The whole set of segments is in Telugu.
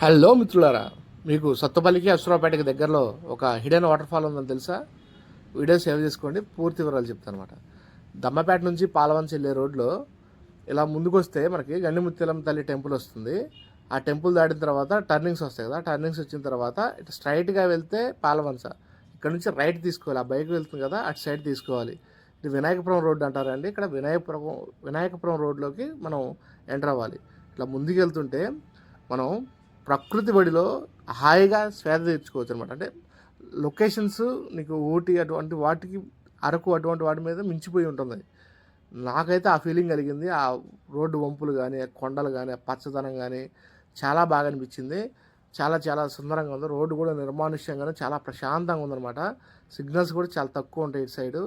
హలో మిత్రులారా, మీకు సత్తుపల్లికి అశ్వరావుపేటకి దగ్గరలో ఒక హిడెన్ వాటర్ ఫాల్ ఉందని తెలుసా? వీడియో సేవ్ చేసుకోండి, పూర్తి వివరాలు చెప్తాను అనమాట. దమ్మపేట నుంచి పాలవంచ వెళ్ళే రోడ్లో ఇలా ముందుకు వస్తే మనకి గండిముత్యాలం తల్లి టెంపుల్ వస్తుంది. ఆ టెంపుల్ దాటిన తర్వాత టర్నింగ్స్ వస్తాయి కదా, టర్నింగ్స్ వచ్చిన తర్వాత ఇటు స్ట్రైట్గా వెళ్తే పాలవంచ, ఇక్కడ నుంచి రైట్ తీసుకోవాలి. ఆ బైక్ వెళ్తుంది కదా, అటు సైడ్ తీసుకోవాలి. ఇది వినాయకపురం రోడ్డు అంటారండి. ఇక్కడ వినాయకపురం రోడ్లోకి మనం ఎంటర్ అవ్వాలి. ఇట్లా ముందుకు వెళ్తుంటే మనం ప్రకృతి బడిలో హాయిగా స్వేద తీర్చుకోవచ్చు అనమాట. అంటే లొకేషన్స్ నీకు ఊటీ అటువంటి వాటికి, అరకు అటువంటి వాటి మీద మించిపోయి ఉంటుంది. నాకైతే ఆ ఫీలింగ్ కలిగింది. ఆ రోడ్డు వంపులు కానీ, ఆ కొండలు కానీ, ఆ పచ్చదనం కానీ చాలా బాగా అనిపించింది. చాలా చాలా సుందరంగా ఉంది. రోడ్డు కూడా నిర్మానుష్యంగానే చాలా ప్రశాంతంగా ఉందన్నమాట. సిగ్నల్స్ కూడా చాలా తక్కువ ఉంటాయి ఇటు సైడు.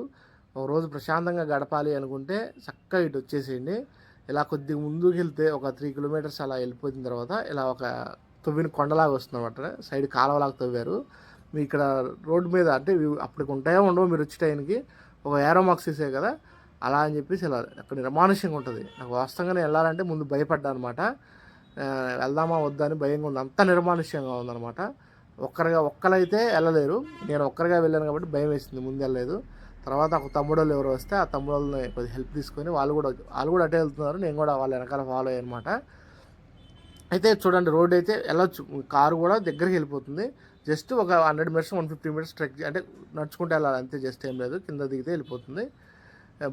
ఒక రోజు ప్రశాంతంగా గడపాలి అనుకుంటే చక్కగా ఇటు వచ్చేసేయండి. ఇలా కొద్దిగా ముందుకు వెళ్తే ఒక 3 కిలోమీటర్స్ అలా వెళ్ళిపోయిన తర్వాత ఇలా ఒక తవ్విన కొండలాగా వస్తుంది అనమాట. సైడ్ కాలువలాగా తవ్వారు. మీ ఇక్కడ రోడ్డు మీద అంటే అప్పటికి ఉంటాయో ఉండవు, మీరు వచ్చే టైంకి ఒక ఏరో మార్క్స్ వేసే కదా, అలా అని చెప్పేసి ఇలా అక్కడ నిర్మానుష్యంగా ఉంటుంది. నాకు వాస్తవంగానే వెళ్ళాలంటే ముందు భయపడ్డా అనమాట. వెళ్దామా వద్దా అని భయంగా ఉంది. అంత నిర్మానుష్యంగా ఉందన్నమాట. ఒక్కరైతే వెళ్ళలేరు. నేను ఒక్కరిగా వెళ్ళాను కాబట్టి భయం వేసింది, ముందు వెళ్ళలేదు. తర్వాత ఒక తమ్ముడు వాళ్ళు ఎవరు వస్తే ఆ తమ్ముడు వాళ్ళని కొద్దిగా హెల్ప్ తీసుకొని వాళ్ళు కూడా అటే వెళ్తున్నారు. నేను కూడా వాళ్ళ వెనకాల ఫాలో అయ్యాను అనమాట. అయితే చూడండి, రోడ్ అయితే వెళ్ళొచ్చు, కారు కూడా దగ్గరికి వెళ్ళిపోతుంది. జస్ట్ ఒక 100 మీటర్స్ 150 మీటర్స్ ట్రెక్ అంటే నడుచుకుంటే వెళ్ళాలి అంతే. జస్ట్ ఏం లేదు, కింద దిగితే వెళ్ళిపోతుంది.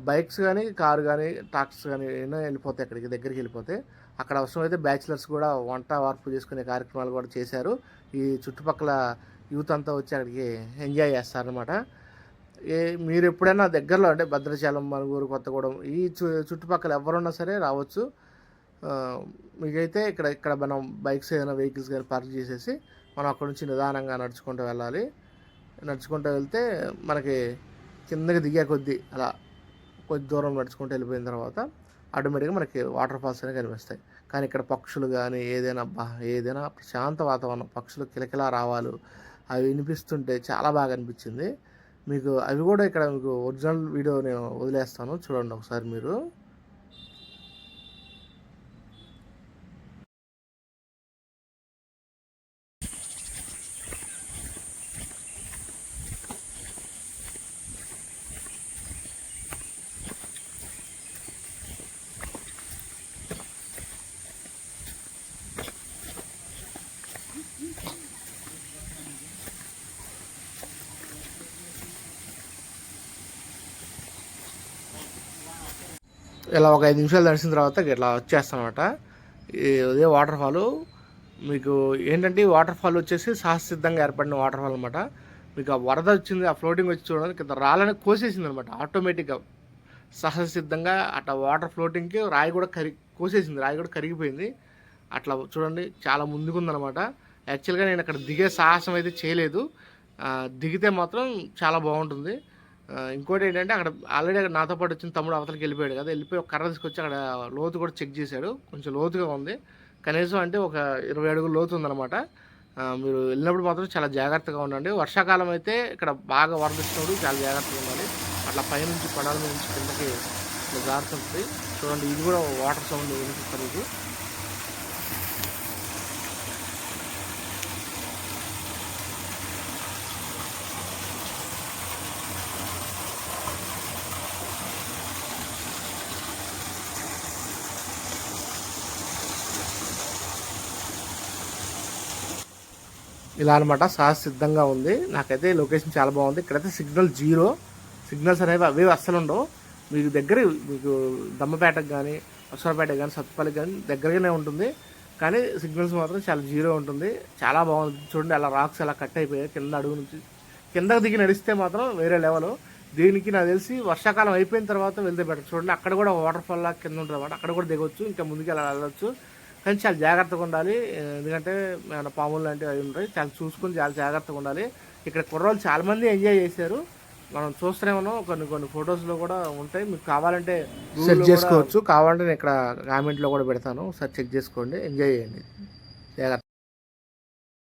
బైక్స్ కానీ, కారు కానీ, ట్రాక్టర్స్ కానీ ఏమైనా వెళ్ళిపోతాయి అక్కడికి, దగ్గరికి వెళ్ళిపోతే. అక్కడ అవసరమైతే బ్యాచిలర్స్ కూడా వంట వార్పు చేసుకునే కార్యక్రమాలు కూడా చేశారు. ఈ చుట్టుపక్కల యూత్ అంతా వచ్చి అక్కడికి ఎంజాయ్ చేస్తారనమాట. మీరు ఎప్పుడైనా దగ్గరలో అంటే భద్రాచలం, మనుగూరు, కొత్తగూడెం ఈ చుట్టుపక్కల ఎవరున్నా సరే రావచ్చు. మీకైతే ఇక్కడ మనం బైక్స్ ఏదైనా వెహికల్స్ కానీ పార్క్ చేసేసి మనం అక్కడ నుంచి నిదానంగా నడుచుకుంటూ వెళ్ళాలి. నడుచుకుంటూ వెళ్తే మనకి కిందకి దిగే కొద్దీ అలా కొద్ది దూరం నడుచుకుంటూ వెళ్ళిపోయిన తర్వాత ఆటోమేటిక్గా మనకి వాటర్ ఫాల్స్ అనేవి కనిపిస్తాయి. కానీ ఇక్కడ పక్షులు కానీ ఏదైనా ప్రశాంత వాతావరణం, పక్షులు కిలకిలా రావాలు అవి వినిపిస్తుంటే చాలా బాగా అనిపించింది. మీకు అవి కూడా ఇక్కడ మీకు ఒరిజినల్ వీడియో నేను వదిలేస్తాను, చూడండి ఒకసారి మీరు. ఇలా ఒక 5 నిమిషాలు నడిచిన తర్వాత ఇట్లా వచ్చేస్తానమాట. ఇదే వాటర్ ఫాల్. మీకు ఏంటంటే ఈ వాటర్ ఫాల్ వచ్చేసి సహజసిద్ధంగా ఏర్పడిన వాటర్ ఫాల్ అనమాట. మీకు ఆ వరద వచ్చింది, ఆ ఫ్లోటింగ్ వచ్చి చూడండి, కింద రాళ్ళని కోసేసింది అనమాట ఆటోమేటిక్గా. సహజసిద్ధంగా అట్లా వాటర్ ఫ్లోటింగ్కి రాయి కూడా కోసేసింది, రాయి కూడా కరిగిపోయింది. అట్లా చూడండి, చాలా ముందుకుందనమాట. యాక్చువల్గా నేను అక్కడ దిగే సాహసం అయితే చేయలేదు. దిగితే మాత్రం చాలా బాగుంటుంది. ఇంకోటి ఏంటంటే అక్కడ ఆల్రెడీ అక్కడ నాతో పాటు వచ్చిన తమ్ముడు అవతలకి వెళ్ళిపోయాడు కదా, వెళ్ళిపోయి ఒక కర్ర తీసుకొచ్చి అక్కడ లోతు కూడా చెక్ చేశాడు. కొంచెం లోతుగా ఉంది, కనీసం అంటే ఒక 20 అడుగులు లోతు ఉందన్నమాట. మీరు వెళ్ళినప్పుడు మాత్రం చాలా జాగ్రత్తగా ఉండండి. వర్షాకాలం అయితే ఇక్కడ బాగా వరదిస్తున్నప్పుడు చాలా జాగ్రత్తగా ఉండాలి. అట్లా పైనుంచి కొండల నుంచి కిందకి ఇట్లా జారుతుంది. చూడండి, ఇది కూడా వాటర్ సౌండ్ వినిపిస్తుంది మీకు. ఇలా అనమాట, సిద్ధంగా ఉంది. నాకైతే లొకేషన్ చాలా బాగుంది. ఇక్కడైతే సిగ్నల్స్ అనేవి అవి అస్సలు ఉండవు. మీకు దమ్మపేటకు కానీ, అశ్వరపేటకు కానీ, సత్తుపల్లికి కానీ దగ్గరగానే ఉంటుంది. కానీ సిగ్నల్స్ మాత్రం చాలా జీరో ఉంటుంది. చాలా బాగుంది. చూడండి, అలా రాక్స్ అలా కట్ అయిపోయాయి. కింద అడుగు నుంచి కిందకు దిగి నడిస్తే మాత్రం వేరే లెవెల్. దీనికి నాకు తెలిసి వర్షాకాలం అయిపోయిన తర్వాత వెళ్తే బెటర్. చూడండి, అక్కడ కూడా వాటర్ ఫాల్ లాగా కింద ఉంటుంది అన్నమాట. అక్కడ కూడా దిగొచ్చు, ఇంకా ముందుకు అలా వెళ్ళవచ్చు. కానీ చాలా జాగ్రత్తగా ఉండాలి. ఎందుకంటే ఏమైనా పాములు లాంటివి అవి ఉంటాయి. చాలా చూసుకొని చాలా జాగ్రత్తగా ఉండాలి. ఇక్కడ కుర్రోళ్ళు చాలామంది ఎంజాయ్ చేశారు. మనం చూస్తూనే ఉన్నాం. కొన్ని ఫొటోస్లో కూడా ఉంటాయి. మీకు కావాలంటే సెర్చ్ చేసుకోవచ్చు. కావాలంటే నేను ఇక్కడ కామెంట్లో కూడా పెడతాను, ఒకసారి చెక్ చేసుకోండి, ఎంజాయ్ చేయండి, జాగ్రత్త.